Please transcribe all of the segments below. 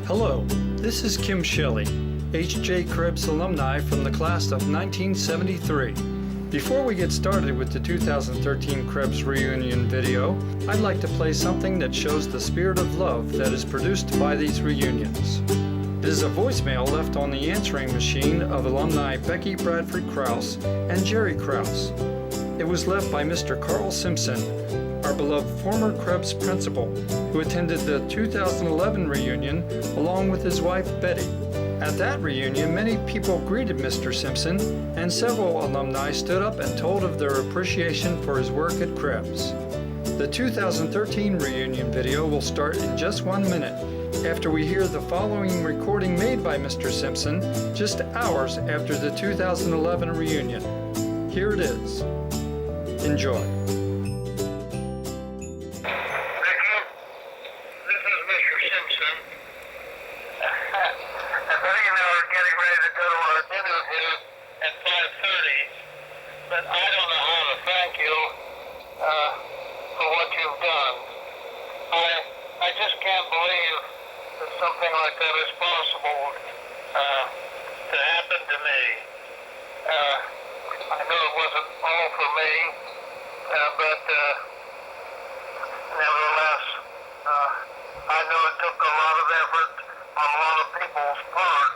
Hello, this is Kim Shelley, H.J. Krebs alumni from the class of 1973. Before we get started with the 2013 Krebs reunion video, I'd like to play something that shows the spirit of love that is produced by these reunions. It is a voicemail left on the answering machine of alumni Becky Bradford Krause and Jerry Krause. It was left by Mr. Carl Simpson, our beloved former Krebs principal, who attended the 2011 reunion along with his wife Betty. At that reunion, many people greeted Mr. Simpson, and several alumni stood up and told of their appreciation for his work at Krebs. The 2013 reunion video will start in just 1 minute after we hear the following recording made by Mr. Simpson just hours after the 2011 reunion. Here it is. Enjoy. But I don't know how to thank you for what you've done. I just can't believe that something like that is possible to happen to me. I know it wasn't all for me, but nevertheless, I know it took a lot of effort on a lot of people's part,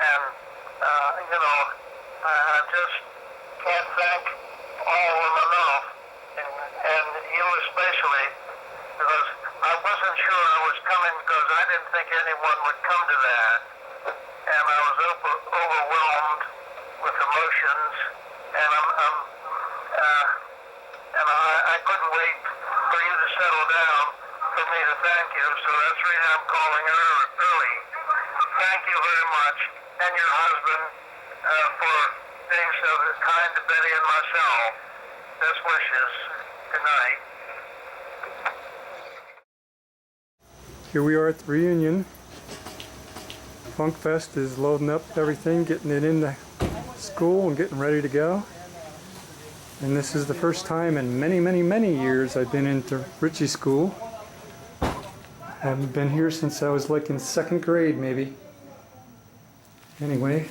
and I just can't thank all of them enough, and you especially, because I wasn't sure I was coming because I didn't think anyone would come to that, and I was overwhelmed with emotions, and I couldn't wait for you to settle down for me to thank you, so that's the reason I'm calling early. Thank you very much, and your husband for being so kind to Betty and myself. Best wishes. Good night. Here we are at the reunion. Funk Fest is loading up everything, getting it into school and getting ready to go. And this is the first time in many years I've been into Ritchie School. I haven't been here since I was like in 2nd grade maybe. Anyway,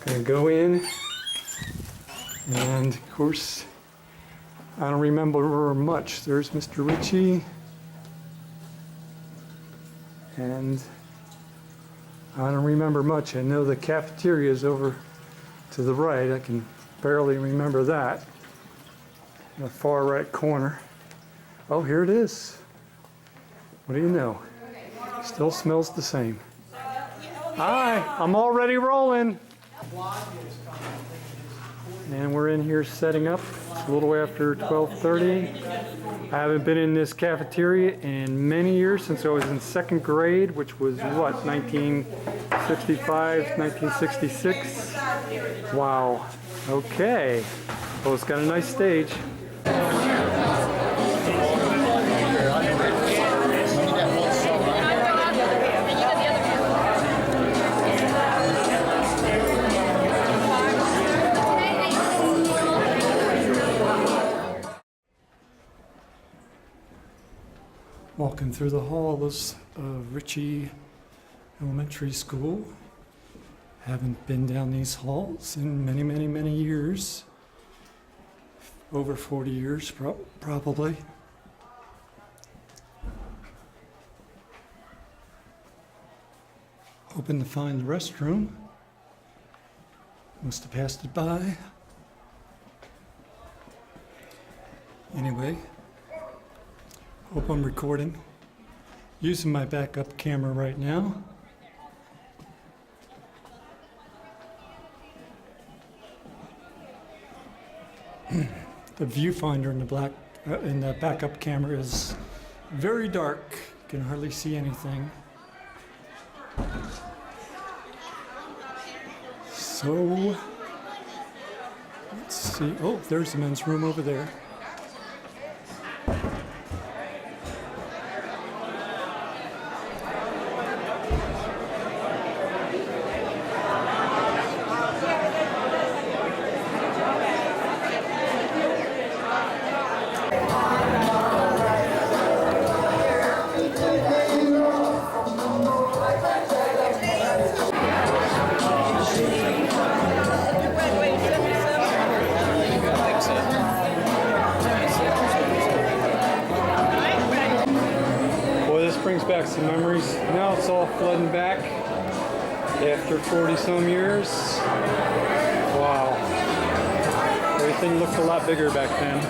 gonna go in, and of course I don't remember much. There's Mr. Ritchie, and I don't remember much. I know the cafeteria is over to the right. I can barely remember that. In the far right corner. Oh, here it is. What do you know? Still smells the same. Hi, I'm already rolling. And we're in here setting up. It's a little after 12:30. I haven't been in this cafeteria in many years, since I was in 2nd grade, which was what, 1965, 1966? Wow. Okay. Well, it's got a nice stage. Walking through the halls of Ritchie Elementary School. Haven't been down these halls in many years. Over 40 years, probably. Hoping to find the restroom. Must have passed it by. Anyway. Hope I'm recording. Using my backup camera right now. The viewfinder in the backup camera is very dark. You can hardly see anything. So let's see. Oh, there's the men's room over there. brings back some memories. Now it's all flooding back after 40 some years. Wow. Everything looked a lot bigger back then.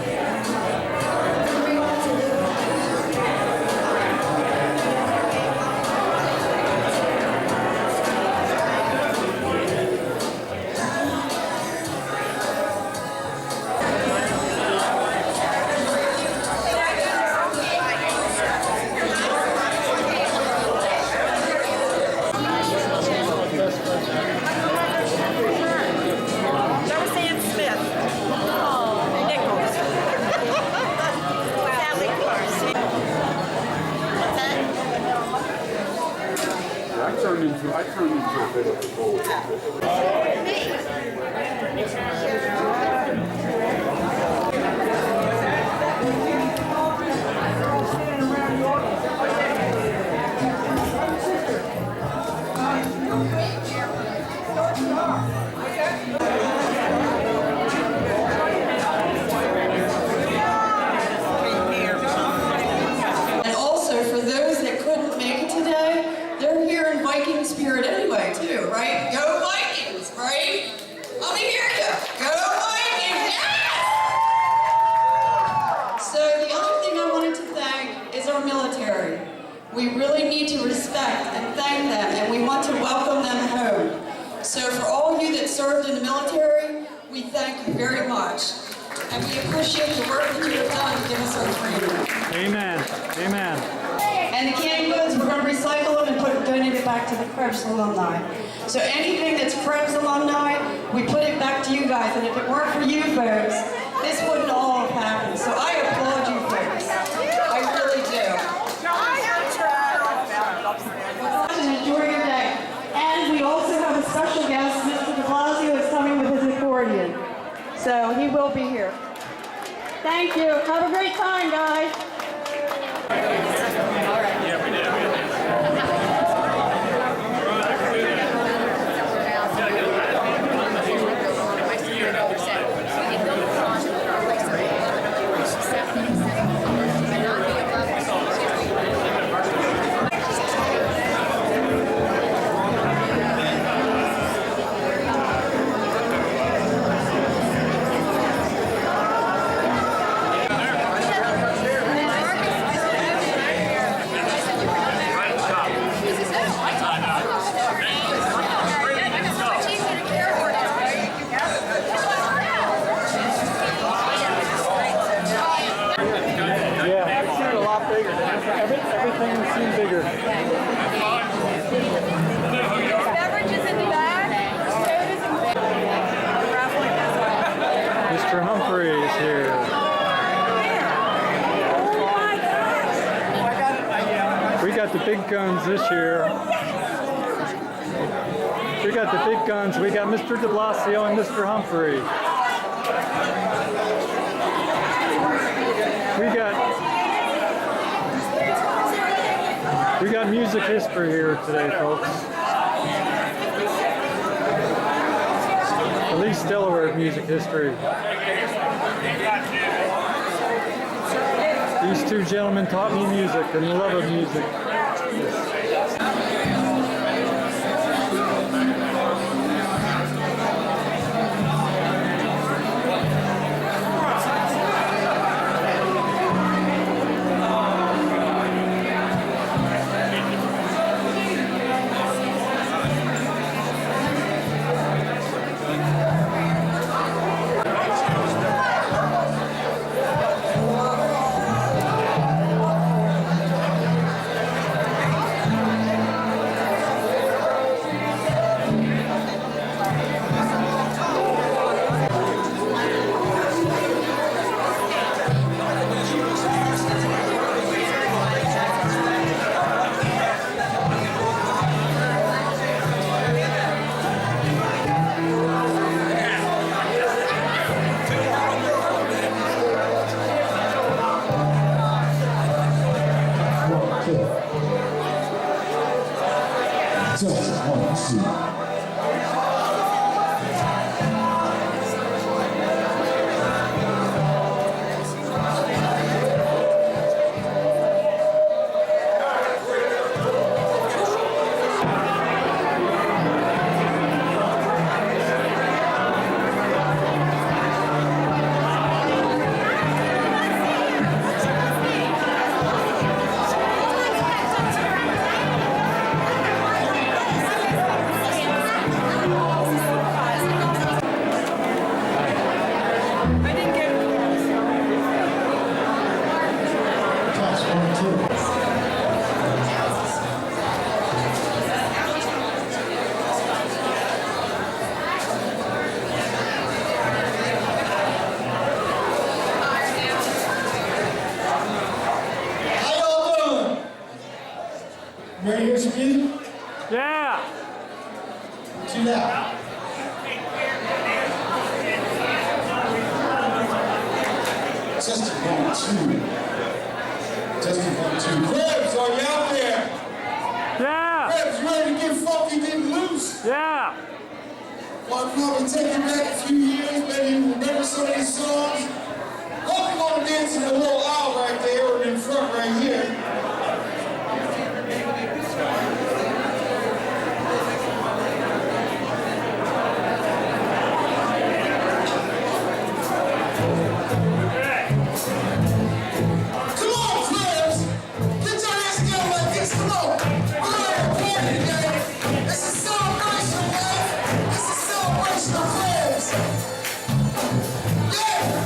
I turned into a bit of a bull. And also, for those that couldn't make it today, they're here in Viking spirit anyway, too, right? Go Vikings, right? Let me hear you. Go Vikings, yes! So the other thing I wanted to thank is our military. We really need to respect and thank them, and we want to welcome them home. So for all you that served in the military, we thank you very much. And we appreciate the work that you have done to give us our freedom. Amen. Amen. And the canned goods, we're going to recycle them and donate it back to the Krebs alumni. So anything that's Krebs alumni, we put it back to you guys. And if it weren't for you folks, this wouldn't all have happened. So I applaud you folks. I really do. And enjoy your day. And we also have a special guest, Mr. de Blasio is coming with his accordion. So he will be here. Thank you. Have a great time, guys. Everything seemed bigger. Beverages in the back. Mr. Humphrey is here. We got the big guns this year. We got the big guns. We got Mr. de Blasio and Mr. Humphrey. We got music history here today, folks. At least Delaware music history. These two gentlemen taught me music and the love of music. Everybody hear some music? Yeah. Too loud. Testing 1, 2. Testing 1, 2. Krebs, are you out there? Yeah. Krebs, you ready to get funky, get loose? Yeah. Well, I'll probably take you back a few years, maybe you remember some of these songs. Hope you want to dance in the little aisle right there or in front right here. Come on, Krebs! Get your hands together like this, come on! We're gonna have a party today. It's a celebration, man! It's a celebration of Krebs! Yeah!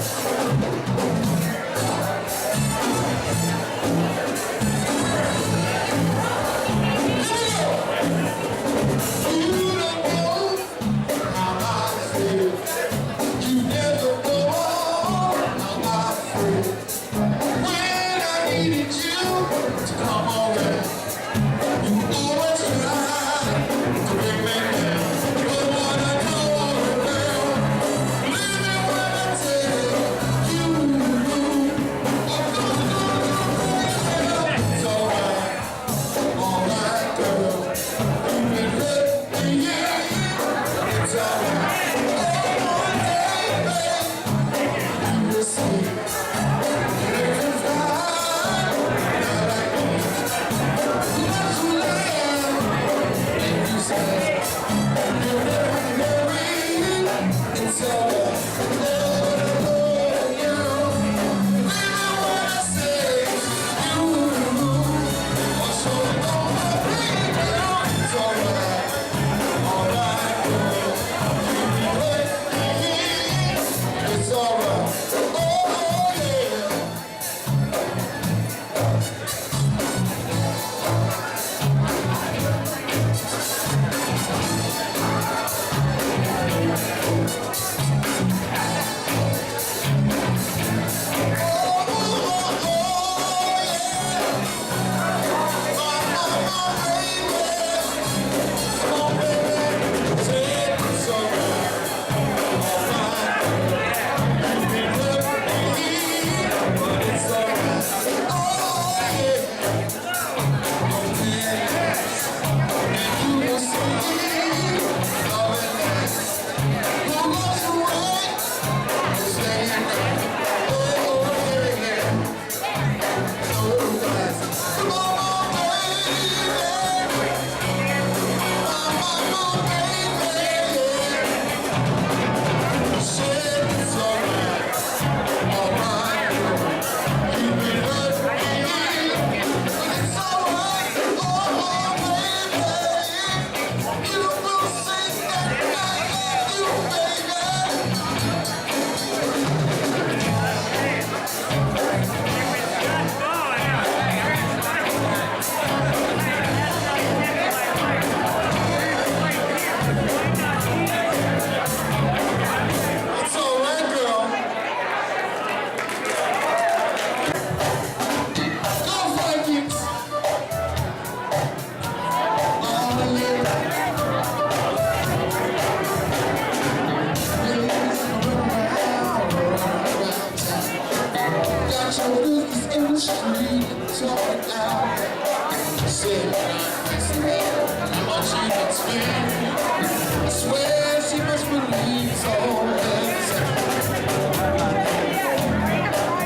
Swear she must believe it's all that.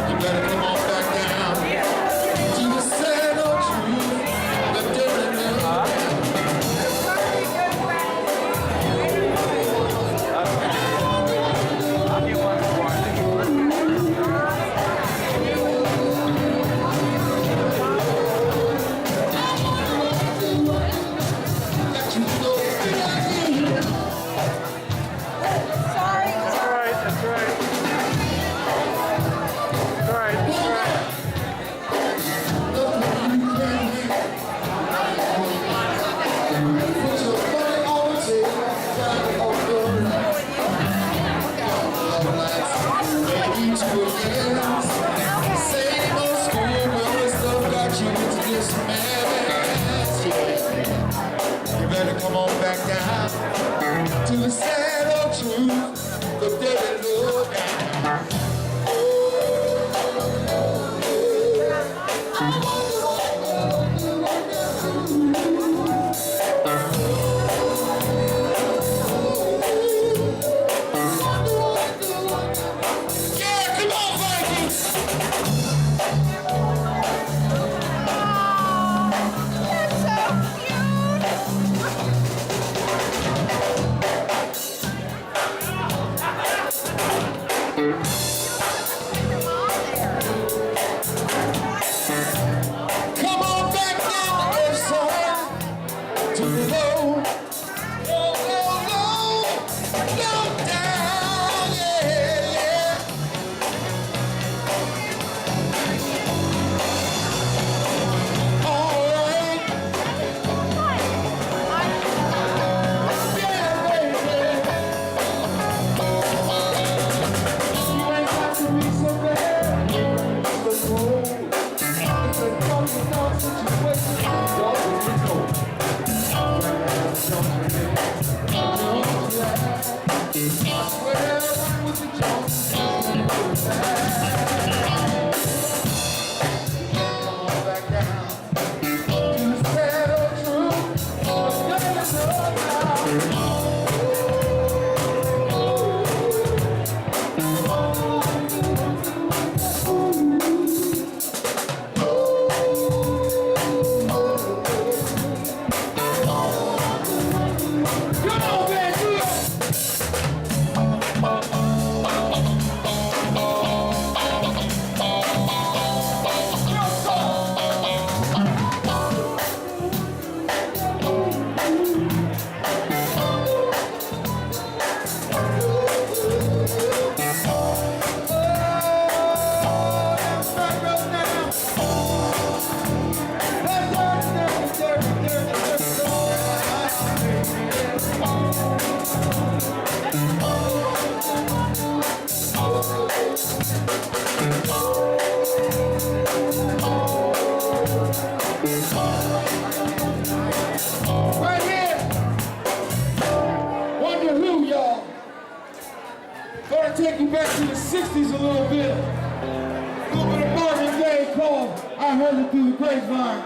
You better come on back down to the sad old truth. The different Sorry. better come on back down to the sad old truth, the dirty low down. Yeah, come on, Vikings! That's so cute. Come on back down, Earthside, to the low, low, low, low, low down, yeah, yeah. All right, yeah, baby. You ain't got to be so bad, but whoa. It's a don't situation, y'all can go. I swear I was a joke. Come on back down to the sad old truth. Let's get it now. Come on, man, do it. Right here. Wonder who, y'all? Gonna take you back to the 60s a little bit. A little bit of Marvin Gaye called I Heard It Through the Grapevine.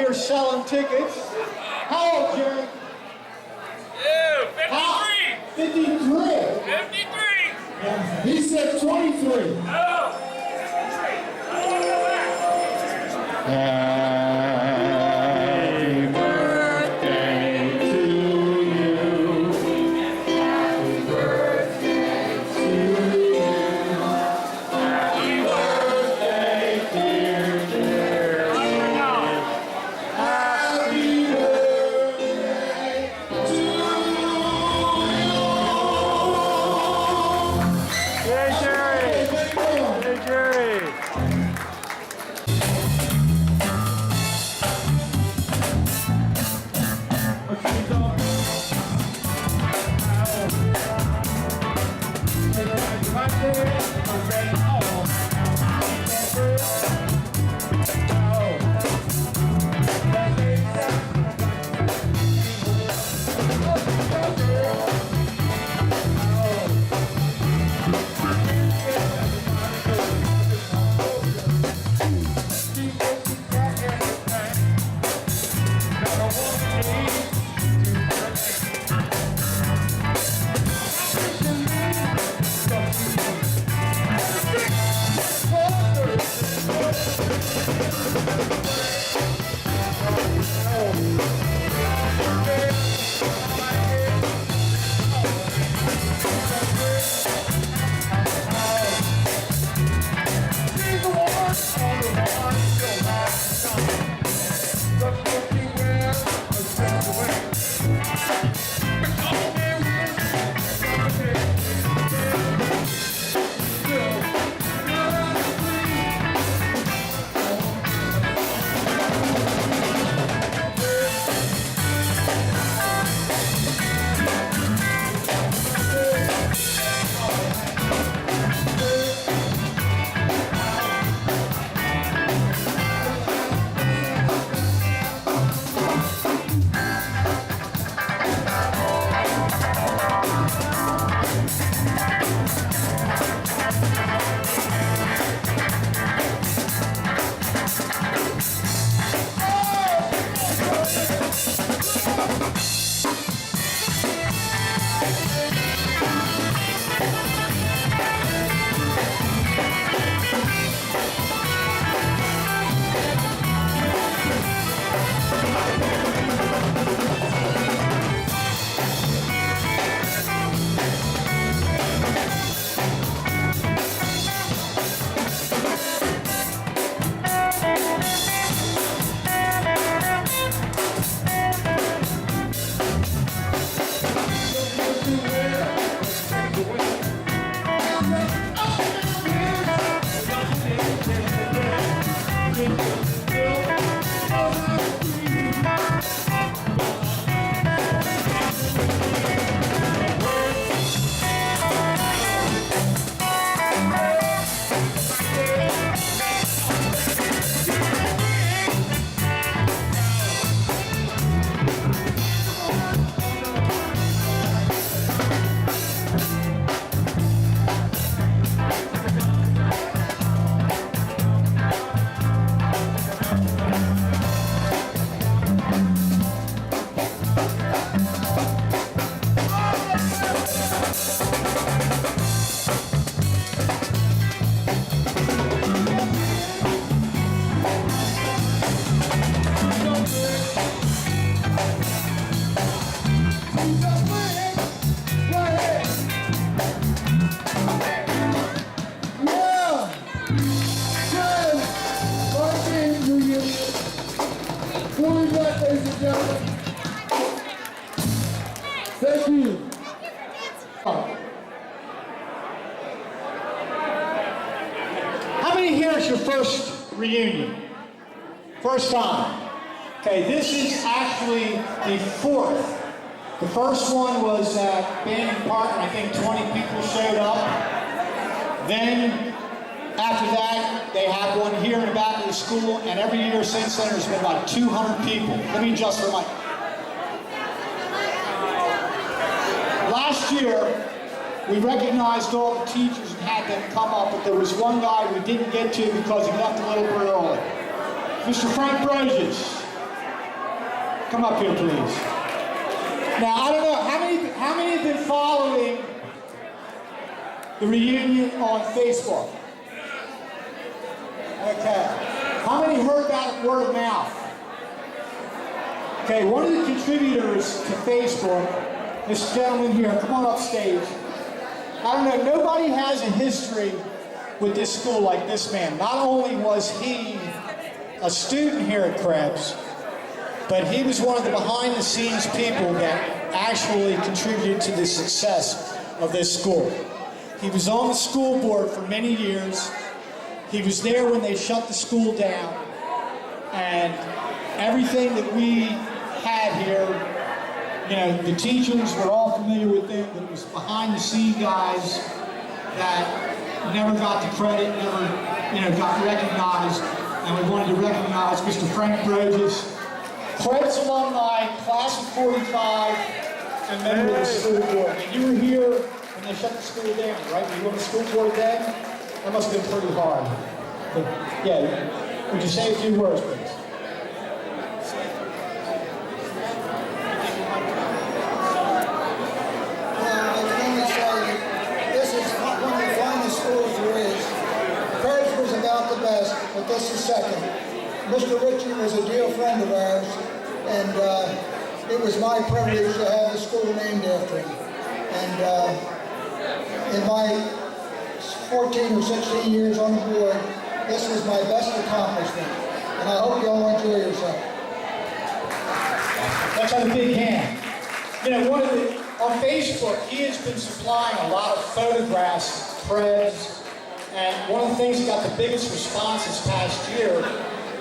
here selling tickets. How old, Jerry? Ew, 53! 53. 53! He said 23. Oh! Happy birthday to you. Happy birthday to you. Happy birthday, dear Jerry. Happy birthday to you. Hey, Jerry. Hey, Jerry. Thank you. How many here is your first reunion? First time. Okay, this is actually the fourth. The first one was at Banning Park, and I think 20 people showed up. Then, after that, they have one here in the back of the school, and every year since then, there's been about 200 people. Let me adjust for my... Last year, we recognized all the teachers and had them come up, but there was one guy we didn't get to because he left a little bit early. Mr. Frank Bridges. Come up here, please. Now, I don't know, how many have been following the reunion on Facebook? Okay. How many heard about it word of mouth? Okay, one of the contributors to Facebook, this gentleman here, come on up stage. I don't know, nobody has a history with this school like this man. Not only was he a student here at Krebs, but he was one of the behind-the-scenes people that actually contributed to the success of this school. He was on the school board for many years. He was there when they shut the school down. And everything that we had here, you know, the teachers were all familiar with him, but it was behind-the-scene guys that never got the credit, never, you know, got recognized. And we wanted to recognize Mr. Frank Broges, Krebs alumni, class of 45, and member of the school board. And you were here when they shut the school down, right? Were you on the school board then? That must have been pretty hard. But, yeah, would you say a few words, please? But this is second. Mr. Richard was a dear friend of ours, and it was my privilege to have the school named after him. And in my 14 or 16 years on the board, this was my best accomplishment. And I hope you all enjoy yourself. Let's have a big hand. You know, on Facebook, he has been supplying a lot of photographs of Krebs. And one of the things that got the biggest response this past year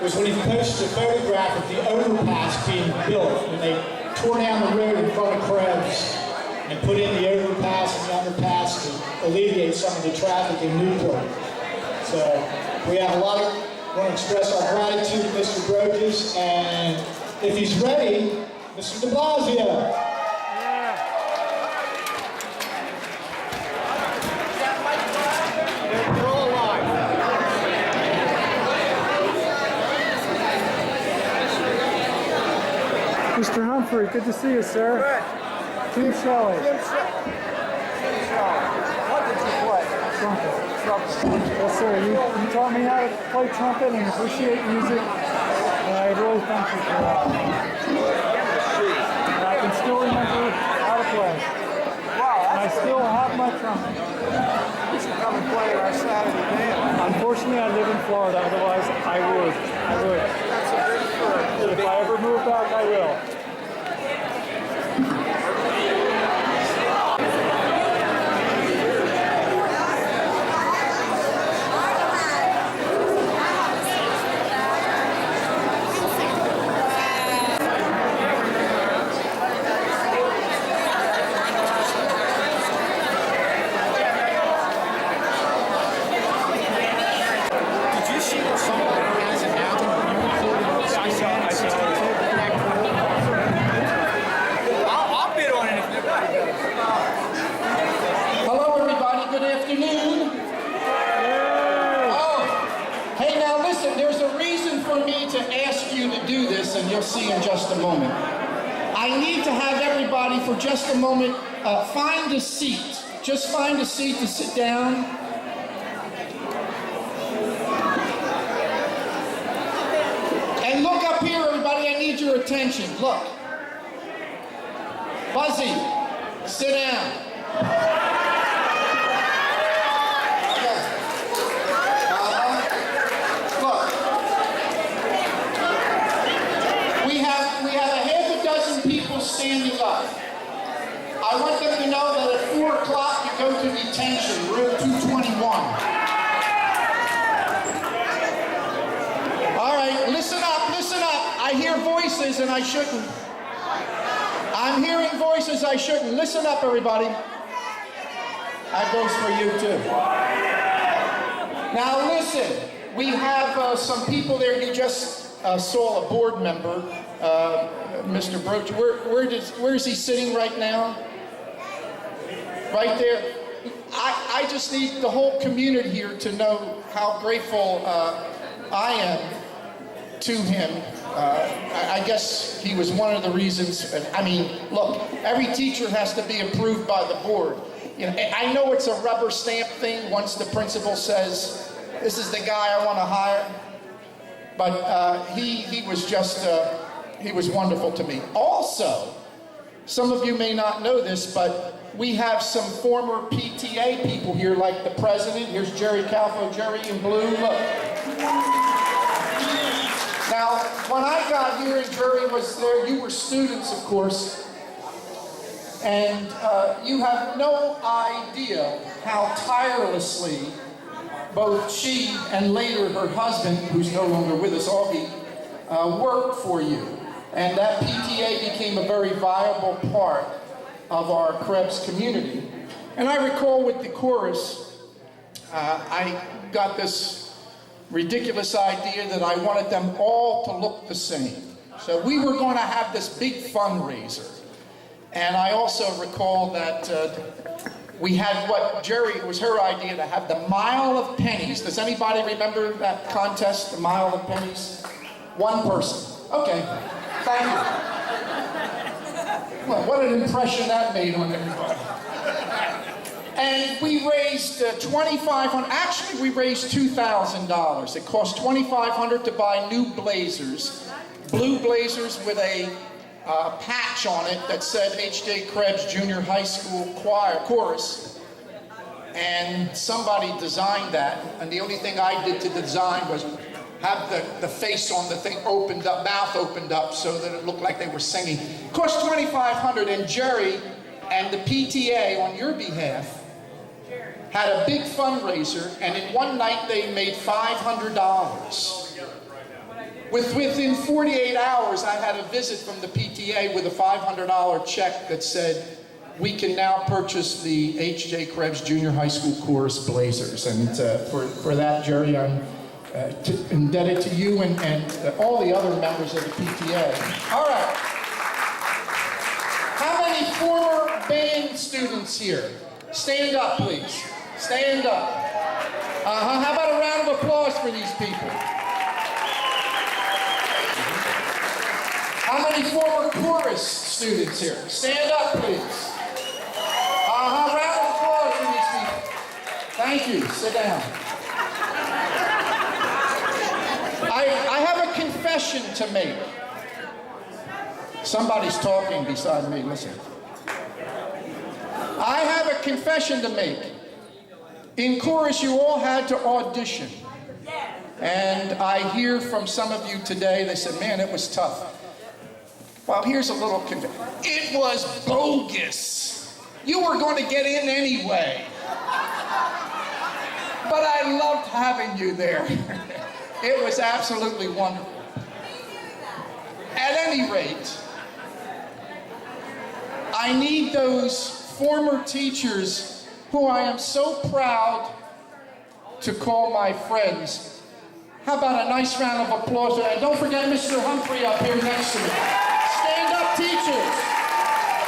was when he posted a photograph of the overpass being built, when they tore down the road in front of Krebs and put in the overpass and the underpass to alleviate some of the traffic in Newport. So we have want to express our gratitude to Mr. Broges, and if he's ready, Mr. de Blasio. Mr. Humphrey, good to see you, sir. Good. Kim Shelley. Kim Shelley. What did you play? Trumpet. Trumpet. Yes, sir. You taught me how to play trumpet and appreciate music, and I really thank you for that. And I can still remember how to play. Wow. And I still have my trumpet. You should come and play at our Saturday band. Unfortunately, I live in Florida. Otherwise, I would. That's a big firm. If I ever move back, I will. Did you see what somebody has an album? I saw it. I'll bid on it if nobody does. Hello, everybody. Good afternoon. Oh, hey, now listen, there's a reason for me to ask you to do this, and you'll see in just a moment. I need to have everybody for just a moment find a seat. Just find a seat to sit down. And look up here, everybody. I need your attention. Look. Buzzy, sit down. Look. We have a half a dozen people standing up. I want them to know that at 4 o'clock you go to detention, room 221. All right, listen up, listen up. I hear voices and I shouldn't. I'm hearing voices I shouldn't. Listen up, everybody. That goes for you, too. Now, listen. We have some people there. You just saw a board member, Mr. Broach. Where is he sitting right now? Right there. I just need the whole community here to know how grateful I am to him I guess he was one of the reasons. I mean, look, every teacher has to be approved by the board. You know, I know it's a rubber stamp thing once the principal says, this is the guy I want to hire. But he was just, he was wonderful to me. Also, some of you may not know this, but we have some former PTA people here, like the president. Here's Jerry Calfo, Jerry in blue, look. Now, when I got here and Jerry was there, you were students, of course, and you have no idea how tirelessly both she and later her husband, who's no longer with us, Augie, worked for you. And that PTA became a very viable part of our Krebs community. And I recall with the chorus, I got this ridiculous idea that I wanted them all to look the same. So we were going to have this big fundraiser. And I also recall that we had what Jerry, it was her idea to have the Mile of Pennies. Does anybody remember that contest, the Mile of Pennies? One person. Okay, thank you. Well, what an impression that made on everybody. And we raised $2,500, actually we raised $2,000. It cost $2,500 to buy new blazers, blue blazers with a patch on it that said H.J. Krebs Junior High School Choir Chorus. And somebody designed that, and the only thing I did to design was have the face on the thing opened up, mouth opened up, so that it looked like they were singing. It cost $2,500, and Jerry and the PTA, on your behalf, had a big fundraiser, and in one night they made $500. Within 48 hours, I had a visit from the PTA with a $500 check that said, we can now purchase the H.J. Krebs Junior High School Chorus Blazers. And for that, Jerry, I'm indebted to you and all the other members of the PTA. All right. How many former band students here? Stand up, please. Stand up. How about a round of applause for these people? How many former chorus students here? Stand up, please. Round of applause for these people. Thank you. Sit down. I have a confession to make. Somebody's talking beside me. Listen. I have a confession to make. In chorus, you all had to audition. And I hear from some of you today, they said, man, it was tough. Well, here's a little confession. It was bogus. You were going to get in anyway. But I loved having you there. It was absolutely wonderful. At any rate, I need those former teachers who I am so proud to call my friends. How about a nice round of applause? And don't forget Mr. Humphrey up here next to me. Stand up, teachers.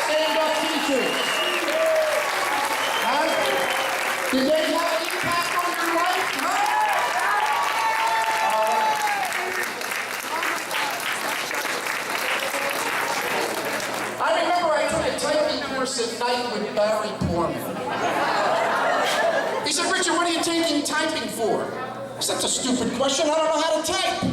Stand up, teachers. Huh? Did they have an impact on your life? Huh? I remember I took a typing course at night with Barry Poorman. He said, Richard, what are you taking typing for? I said, that's a stupid question. I don't know how to type.